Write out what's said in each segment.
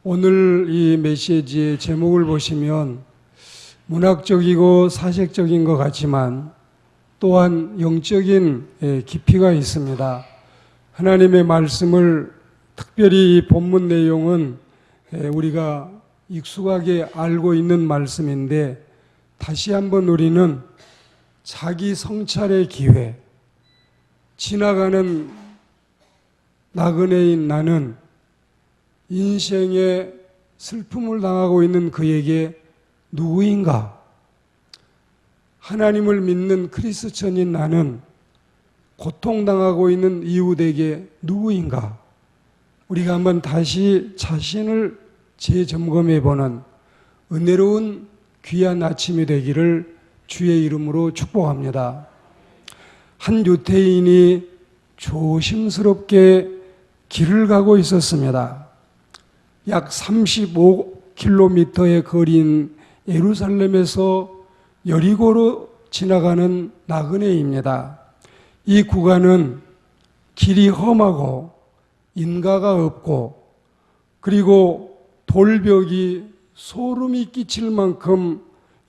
오늘 이 메시지의 제목을 보시면 문학적이고 사색적인 것 같지만 또한 영적인 깊이가 있습니다. 하나님의 말씀을 특별히 이 본문 내용은 우리가 익숙하게 알고 있는 말씀인데 다시 한번 우리는 자기 성찰의 기회, 지나가는 나그네인 나는 인생의 슬픔을 당하고 있는 그에게 누구인가? 하나님을 믿는 크리스천인 나는 고통당하고 있는 이웃에게 누구인가? 우리가 한번 다시 자신을 재점검해보는 은혜로운 귀한 아침이 되기를 주의 이름으로 축복합니다. 한 유태인이 조심스럽게 길을 가고 있었습니다. 약 35km의 거리인 예루살렘에서 여리고로 지나가는 나그네입니다. 이 구간은 길이 험하고 인가가 없고 그리고 돌벽이 소름이 끼칠 만큼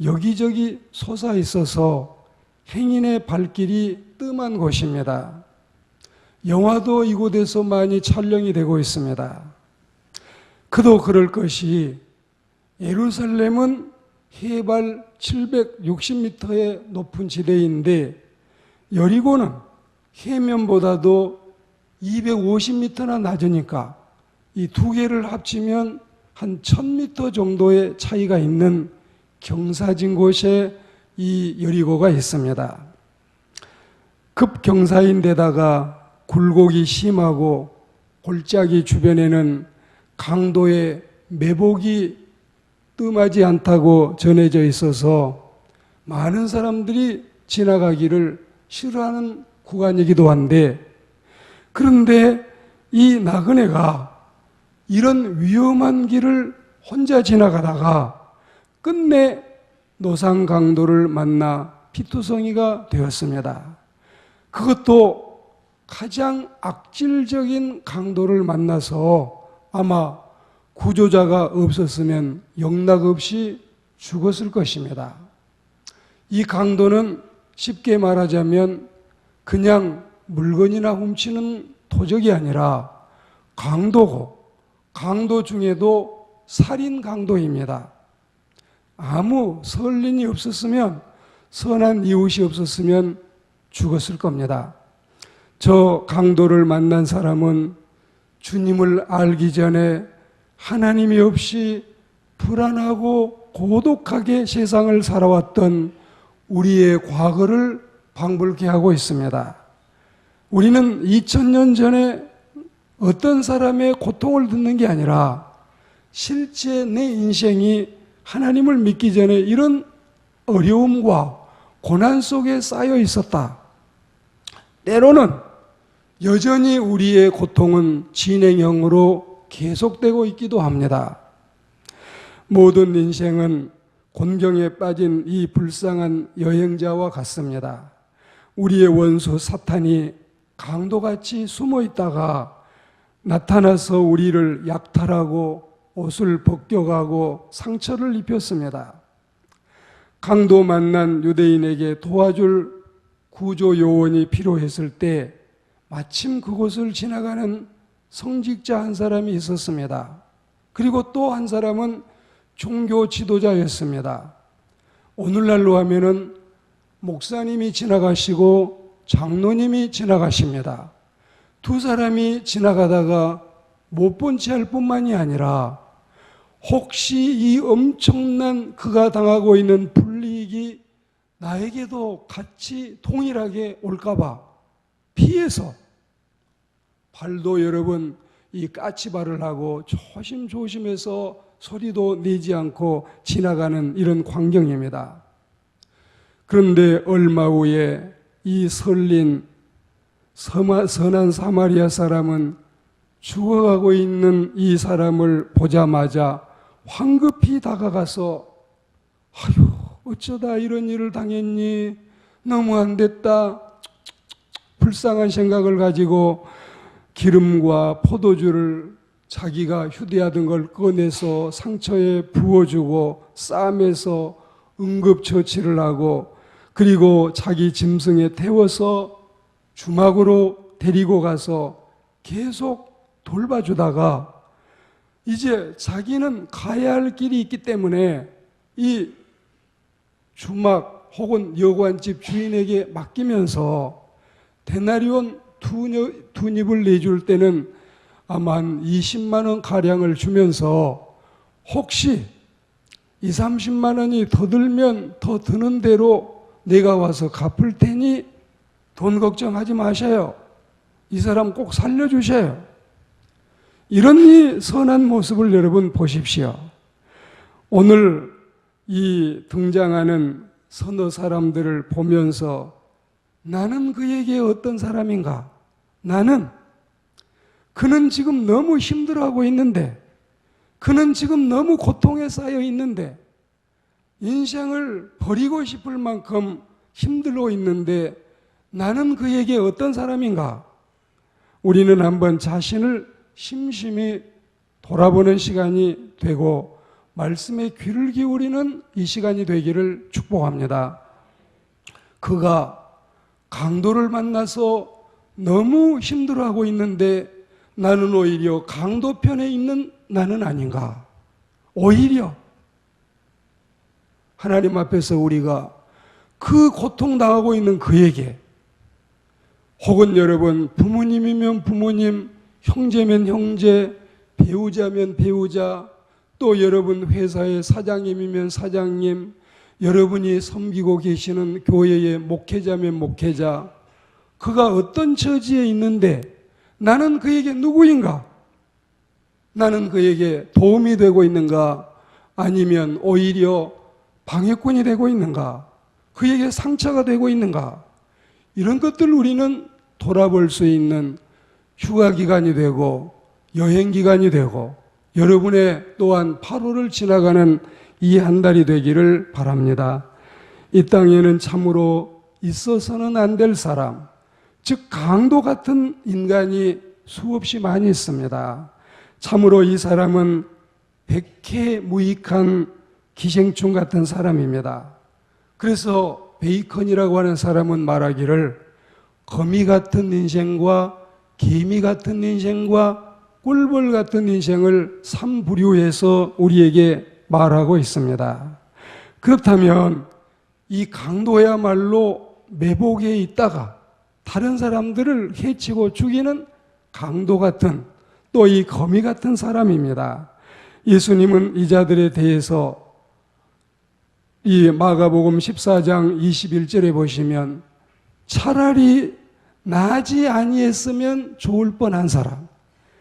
여기저기 솟아 있어서 행인의 발길이 뜸한 곳입니다. 영화도 이곳에서 많이 촬영이 되고 있습니다. 그도 그럴 것이 예루살렘은 해발 760m의 높은 지대인데 여리고는 해면보다도 250m나 낮으니까 이 두 개를 합치면 한 1000m 정도의 차이가 있는 경사진 곳에 이 여리고가 있습니다. 급경사인데다가 굴곡이 심하고 골짜기 주변에는 강도의 매복이 뜸하지 않다고 전해져 있어서 많은 사람들이 지나가기를 싫어하는 구간이기도 한데, 그런데 이 나그네가 이런 위험한 길을 혼자 지나가다가 끝내 노상 강도를 만나 피투성이가 되었습니다. 그것도 가장 악질적인 강도를 만나서 아마 구조자가 없었으면 영락없이 죽었을 것입니다. 이 강도는 쉽게 말하자면 그냥 물건이나 훔치는 도적이 아니라 강도고, 강도 중에도 살인 강도입니다. 아무 선린이 없었으면, 선한 이웃이 없었으면 죽었을 겁니다. 저 강도를 만난 사람은 주님을 알기 전에 하나님이 없이 불안하고 고독하게 세상을 살아왔던 우리의 과거를 방불케 하고 있습니다. 우리는 2000년 전에 어떤 사람의 고통을 듣는 게 아니라 실제 내 인생이 하나님을 믿기 전에 이런 어려움과 고난 속에 쌓여 있었다. 때로는 여전히 우리의 고통은 진행형으로 계속되고 있기도 합니다. 모든 인생은 곤경에 빠진 이 불쌍한 여행자와 같습니다. 우리의 원수 사탄이 강도같이 숨어 있다가 나타나서 우리를 약탈하고 옷을 벗겨가고 상처를 입혔습니다. 강도 만난 유대인에게 도와줄 구조 요원이 필요했을 때 마침 그곳을 지나가는 성직자 한 사람이 있었습니다. 그리고 또 한 사람은 종교 지도자였습니다. 오늘날로 하면은 목사님이 지나가시고 장로님이 지나가십니다. 두 사람이 지나가다가 못 본 채 할 뿐만이 아니라 혹시 이 엄청난 그가 당하고 있는 불이익이 나에게도 같이 동일하게 올까봐 피해서 발도 여러 번 이 까치발을 하고 조심조심해서 소리도 내지 않고 지나가는 이런 광경입니다. 그런데 얼마 후에 이 설린 선한 사마리아 사람은 죽어가고 있는 이 사람을 보자마자 황급히 다가가서 아유 어쩌다 이런 일을 당했니? 너무 안 됐다. 불쌍한 생각을 가지고 기름과 포도주를 자기가 휴대하던 걸 꺼내서 상처에 부어주고 싸매서 응급처치를 하고 그리고 자기 짐승에 태워서 주막으로 데리고 가서 계속 돌봐주다가 이제 자기는 가야 할 길이 있기 때문에 이 주막 혹은 여관집 주인에게 맡기면서 데나리온 두 닙을 내줄 때는 아마 한 20만 원 가량을 주면서 혹시 2, 30만 원이 더 들면 더 드는 대로 내가 와서 갚을 테니 돈 걱정하지 마셔요. 이 사람 꼭 살려주셔요. 이런 이 선한 모습을 여러분 보십시오. 오늘 이 등장하는 서너 사람들을 보면서 나는 그에게 어떤 사람인가? 그는 지금 너무 힘들어하고 있는데, 그는 지금 너무 고통에 쌓여 있는데, 인생을 버리고 싶을 만큼 힘들어 있는데 나는 그에게 어떤 사람인가? 우리는 한번 자신을 심심히 돌아보는 시간이 되고 말씀에 귀를 기울이는 이 시간이 되기를 축복합니다. 그가 강도를 만나서 너무 힘들어하고 있는데 나는 오히려 강도편에 있는 나는 아닌가? 오히려 하나님 앞에서 우리가 그 고통당하고 있는 그에게 혹은 여러분 부모님이면 부모님, 형제면 형제, 배우자면 배우자, 또 여러분 회사의 사장님이면 사장님, 여러분이 섬기고 계시는 교회의 목회자면 목회자, 그가 어떤 처지에 있는데 나는 그에게 누구인가? 나는 그에게 도움이 되고 있는가? 아니면 오히려 방해꾼이 되고 있는가? 그에게 상처가 되고 있는가? 이런 것들 우리는 돌아볼 수 있는 휴가 기간이 되고 여행 기간이 되고 여러분의 또한 8월을 지나가는 이 한 달이 되기를 바랍니다. 이 땅에는 참으로 있어서는 안 될 사람, 즉 강도 같은 인간이 수없이 많이 있습니다. 참으로 이 사람은 백해무익한 기생충 같은 사람입니다. 그래서 베이컨이라고 하는 사람은 말하기를 거미 같은 인생과 개미 같은 인생과 꿀벌 같은 인생을 3부류해서 우리에게 말하고 있습니다. 그렇다면 이 강도야말로 매복에 있다가 다른 사람들을 해치고 죽이는 강도 같은 또 이 거미 같은 사람입니다. 예수님은 이 자들에 대해서 이 마가복음 14장 21절에 보시면 차라리 나지 아니했으면 좋을 뻔한 사람,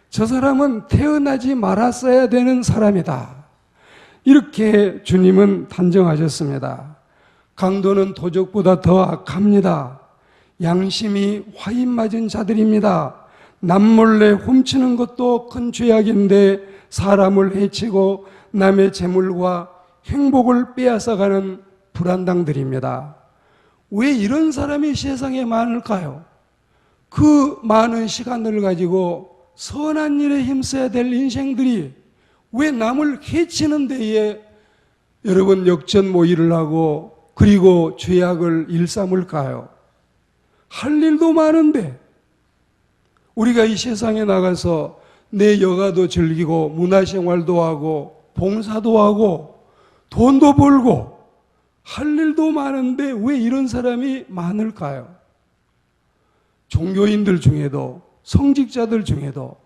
저 사람은 태어나지 말았어야 되는 사람이다, 이렇게 주님은 단정하셨습니다. 강도는 도적보다 더 악합니다. 양심이 화인 맞은 자들입니다. 남몰래 훔치는 것도 큰 죄악인데 사람을 해치고 남의 재물과 행복을 빼앗아가는 불안당들입니다. 왜 이런 사람이 세상에 많을까요? 그 많은 시간을 가지고 선한 일에 힘써야 될 인생들이 왜 남을 해치는 데에 여러분 역전모의를 하고 그리고 죄악을 일삼을까요? 할 일도 많은데 우리가 이 세상에 나가서 내 여가도 즐기고 문화생활도 하고 봉사도 하고 돈도 벌고 할 일도 많은데 왜 이런 사람이 많을까요? 종교인들 중에도 성직자들 중에도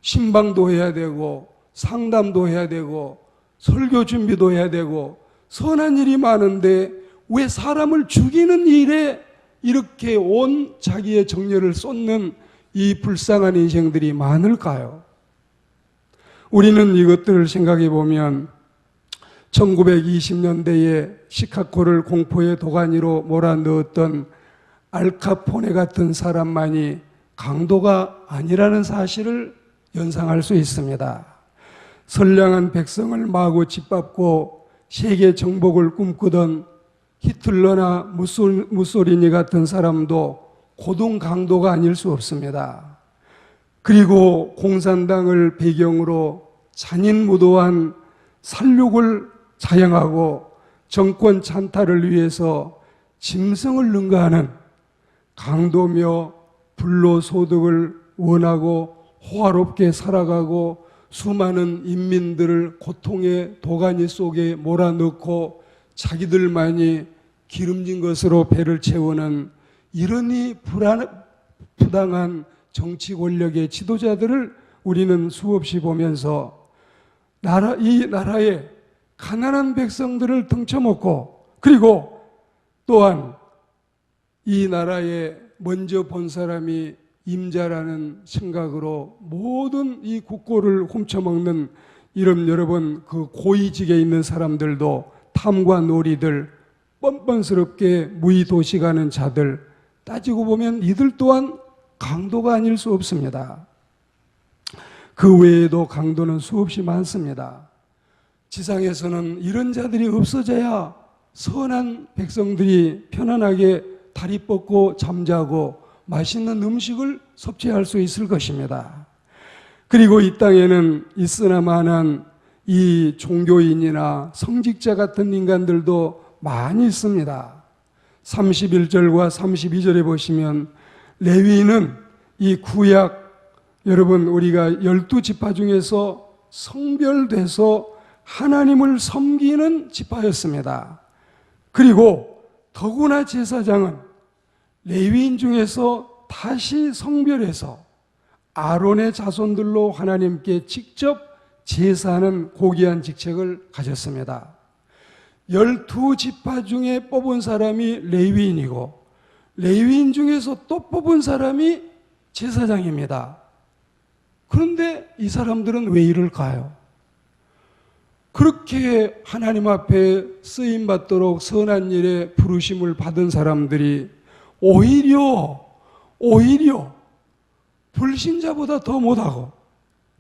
신방도 해야 되고 상담도 해야 되고 설교 준비도 해야 되고 선한 일이 많은데 왜 사람을 죽이는 일에 이렇게 온 자기의 정열을 쏟는 이 불쌍한 인생들이 많을까요? 우리는 이것들을 생각해 보면 1920년대에 시카고를 공포의 도가니로 몰아넣었던 알카포네 같은 사람만이 강도가 아니라는 사실을 연상할 수 있습니다. 선량한 백성을 마구 짓밟고 세계 정복을 꿈꾸던 히틀러나 무솔리니 같은 사람도 고등 강도가 아닐 수 없습니다. 그런데 1920년대에 시카고를 공포의 도가니로 몰아넣었던 알카포네 같은 사람만이 강도가 아니라는 사실을 연상할 수 있습니다. 선량한 백성을 마구 짓밟고 세계 정복을 꿈꾸던 히틀러나 무솔리니 같은 사람도 고등 강도가 아닐 수 없습니다. 그리고 공산당을 배경으로 잔인무도한 살육을 자행하고 정권 찬탈을 위해서 짐승을 능가하는 강도며 불로소득을 원하고 호화롭게 살아가고 수많은 인민들을 고통의 도가니 속에 몰아넣고 자기들만이 기름진 것으로 배를 채우는 이러니 부당한 정치 권력의 지도자들을 우리는 수없이 보면서 이 나라의 가난한 백성들을 등쳐먹고, 그리고 또한 이 나라에 먼저 본 사람이 임자라는 생각으로 모든 이 국고를 훔쳐먹는 이런 여러분 그 고위직에 있는 사람들도 탐과 놀이들, 뻔뻔스럽게 무의도식하는 자들, 따지고 보면 이들 또한 강도가 아닐 수 없습니다. 그 외에도 강도는 수없이 많습니다. 지상에서는 이런 자들이 없어져야 선한 백성들이 편안하게 다리 뻗고 잠자고 맛있는 음식을 섭취할 수 있을 것입니다. 그리고 이 땅에는 있으나마나 이 종교인이나 성직자 같은 인간들도 많이 있습니다. 31절과 32절에 보시면 레위인은 이 구약 여러분 우리가 12지파 중에서 성별돼서 하나님을 섬기는 지파였습니다. 그리고 더구나 제사장은 레위인 중에서 다시 성별해서 아론의 자손들로 하나님께 직접 제사하는 고귀한 직책을 가졌습니다. 12지파 중에 뽑은 사람이 레위인이고 레위인 중에서 또 뽑은 사람이 제사장입니다. 그런데 이 사람들은 왜 이럴까요? 그렇게 하나님 앞에 쓰임받도록 선한 일에 부르심을 받은 사람들이 오히려 불신자보다 더 못하고,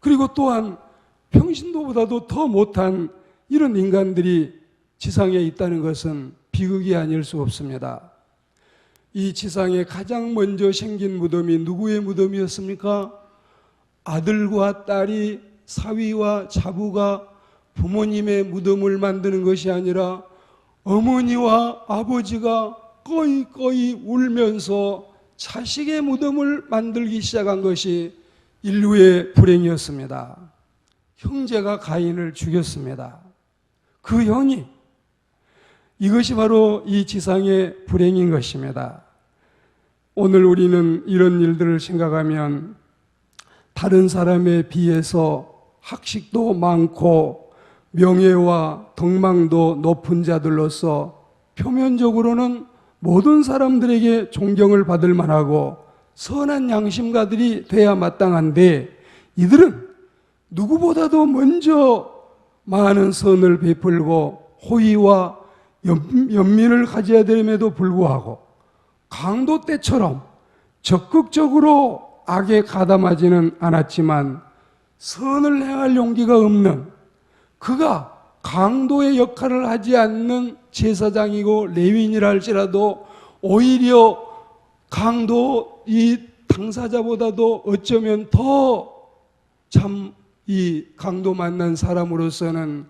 그리고 또한 평신도보다도 더 못한 이런 인간들이 지상에 있다는 것은 비극이 아닐 수 없습니다. 이 지상에 가장 먼저 생긴 무덤이 누구의 무덤이었습니까? 아들과 딸이, 사위와 자부가 부모님의 무덤을 만드는 것이 아니라 어머니와 아버지가 꺼이 울면서 자식의 무덤을 만들기 시작한 것이 인류의 불행이었습니다. 형제가 가인을 죽였습니다. 그 형이, 이것이 바로 이 지상의 불행인 것입니다. 오늘 우리는 이런 일들을 생각하면 다른 사람에 비해서 학식도 많고 명예와 덕망도 높은 자들로서 표면적으로는 모든 사람들에게 존경을 받을 만하고 선한 양심가들이 돼야 마땅한데, 이들은 누구보다도 먼저 많은 선을 베풀고 호의와 연민을 가져야 됨에도 불구하고 강도 때처럼 적극적으로 악에 가담하지는 않았지만 선을 행할 용기가 없는, 그가 강도의 역할을 하지 않는 제사장이고 레위인이라 할지라도 오히려 강도 이 당사자보다도 어쩌면 더 참 이 강도 만난 사람으로서는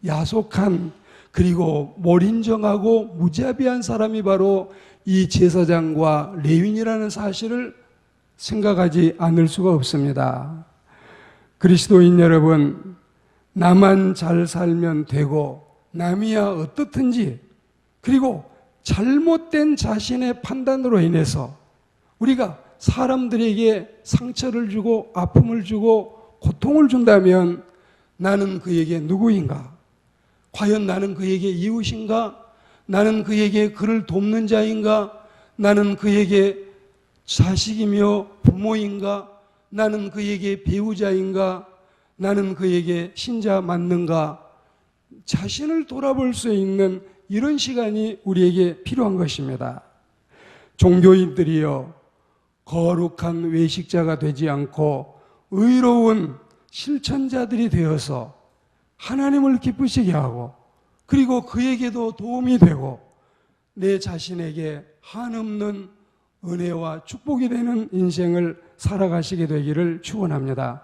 야속한, 그리고 몰인정하고 무자비한 사람이 바로 이 제사장과 레위인이라는 사실을 생각하지 않을 수가 없습니다. 그리스도인 여러분, 나만 잘 살면 되고 남이야 어떻든지, 그리고 잘못된 자신의 판단으로 인해서 우리가 사람들에게 상처를 주고 아픔을 주고 고통을 준다면 나는 그에게 누구인가? 과연 나는 그에게 이웃인가? 나는 그에게 그를 돕는 자인가? 나는 그에게 자식이며 부모인가? 나는 그에게 배우자인가? 나는 그에게 신자 맞는가? 자신을 돌아볼 수 있는 이런 시간이 우리에게 필요한 것입니다. 종교인들이여, 거룩한 외식자가 되지 않고 의로운 실천자들이 되어서 하나님을 기쁘시게 하고, 그리고 그에게도 도움이 되고 내 자신에게 한없는 은혜와 축복이 되는 인생을 살아가시게 되기를 축원합니다.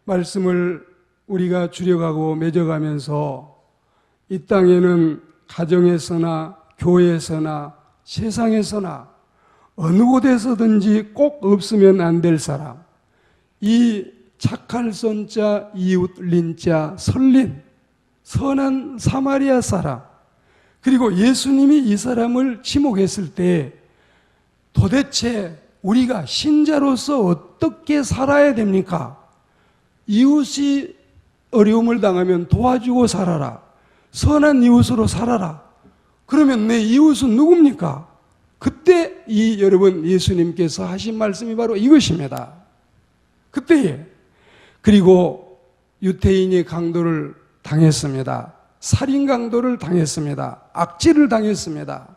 말씀을 우리가 줄여가고 맺어가면서 이 땅에는 가정에서나 교회에서나 세상에서나 어느 곳에서든지 꼭 없으면 안 될 사람, 이 착할 선자, 이웃 린자, 설린, 선한 사마리아 사람, 그리고 예수님이 이 사람을 지목했을 때 도대체 우리가 신자로서 어떻게 살아야 됩니까? 이웃이 어려움을 당하면 도와주고 살아라. 선한 이웃으로 살아라. 그러면 내 이웃은 누굽니까? 그때 여러분 예수님께서 하신 말씀이 바로 이것입니다. 그때에 그리고 유태인이 강도를 당했습니다. 살인 강도를 당했습니다. 악질을 당했습니다.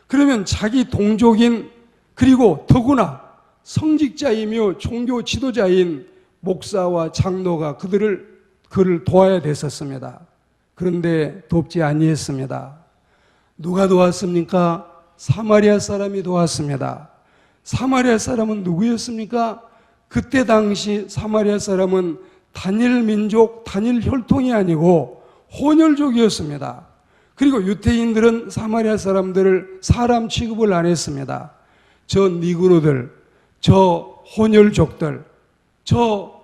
그러면 자기 동족인 그리고 더구나 성직자이며 종교 지도자인 목사와 장로가 그를 도와야 됐었습니다. 그런데 돕지 아니했습니다. 누가 도왔습니까? 사마리아 사람이 도왔습니다. 사마리아 사람은 누구였습니까? 그때 당시 사마리아 사람은 단일 민족, 단일 혈통이 아니고 혼혈족이었습니다. 그리고 유태인들은 사마리아 사람들을 사람 취급을 안 했습니다. 저 니그로들, 저 혼혈족들,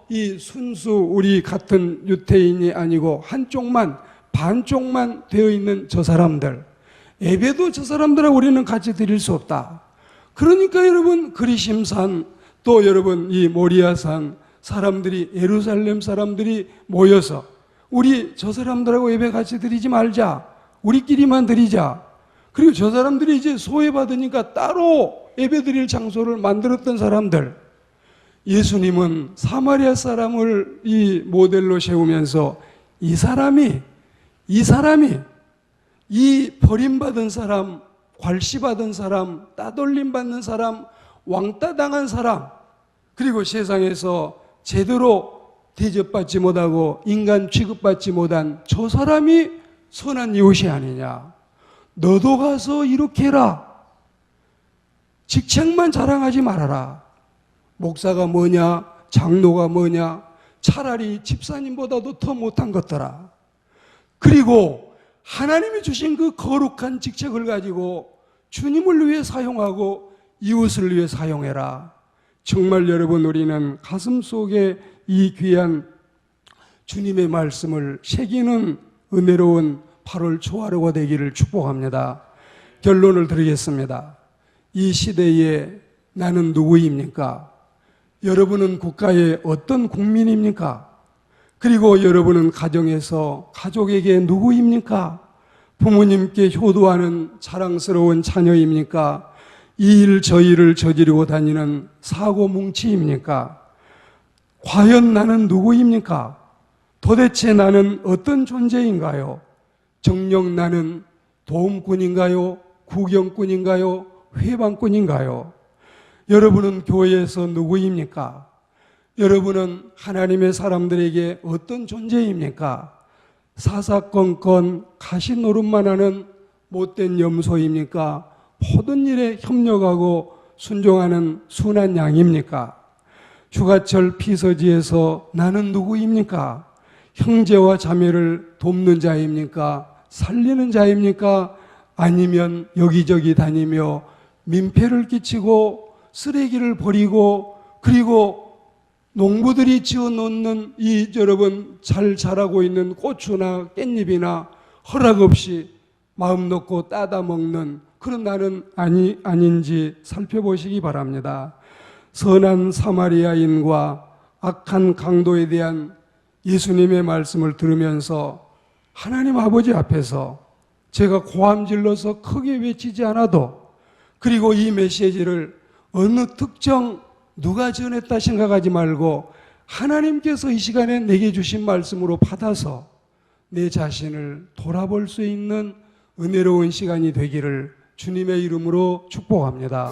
이 순수 우리 같은 유태인이 아니고 한쪽만 반쪽만 되어 있는 저 사람들, 예배도 저 사람들하고 우리는 같이 드릴 수 없다. 그러니까 여러분 그리심산 또 여러분 이 모리아산 사람들이 예루살렘 사람들이 모여서 우리 저 사람들하고 예배 같이 드리지 말자. 우리끼리만 드리자. 그리고 저 사람들이 이제 소외받으니까 따로 예배 드릴 장소를 만들었던 사람들. 예수님은 사마리아 사람을 이 모델로 세우면서 이 사람이 이 버림받은 사람, 괄시받은 사람, 따돌림 받는 사람, 왕따 당한 사람, 그리고 세상에서 제대로 대접받지 못하고 인간 취급받지 못한 저 사람이 선한 이웃이 아니냐. 너도 가서 이렇게 해라. 직책만 자랑하지 말아라. 목사가 뭐냐, 장로가 뭐냐, 차라리 집사님보다도 더 못한 것더라. 그리고 하나님이 주신 그 거룩한 직책을 가지고 주님을 위해 사용하고 이웃을 위해 사용해라. 정말 여러분 우리는 가슴 속에 이 귀한 주님의 말씀을 새기는 은혜로운 8월 초하루가 되기를 축복합니다. 결론을 드리겠습니다. 이 시대에 나는 누구입니까? 여러분은 국가의 어떤 국민입니까? 그리고 여러분은 가정에서 가족에게 누구입니까? 부모님께 효도하는 자랑스러운 자녀입니까? 이 일 저 일을 저지르고 다니는 사고뭉치입니까? 과연 나는 누구입니까? 도대체 나는 어떤 존재인가요? 정녕 나는 도움꾼인가요? 구경꾼인가요? 회방꾼인가요? 여러분은 교회에서 누구입니까? 여러분은 하나님의 사람들에게 어떤 존재입니까? 사사건건 가시노릇만 하는 못된 염소입니까? 모든 일에 협력하고 순종하는 순한 양입니까? 휴가철 피서지에서 나는 누구입니까? 형제와 자매를 돕는 자입니까? 살리는 자입니까? 아니면 여기저기 다니며 민폐를 끼치고 쓰레기를 버리고 그리고 농부들이 지어놓는 이 여러분 잘 자라고 있는 고추나 깻잎이나 허락 없이 마음 놓고 따다 먹는 그런 나는 아닌지 살펴보시기 바랍니다. 선한 사마리아인과 악한 강도에 대한 예수님의 말씀을 들으면서 하나님 아버지 앞에서 제가 고함 질러서 크게 외치지 않아도 그리고 이 메시지를 어느 특정 누가 전했다 생각하지 말고 하나님께서 이 시간에 내게 주신 말씀으로 받아서 내 자신을 돌아볼 수 있는 은혜로운 시간이 되기를 주님의 이름으로 축복합니다.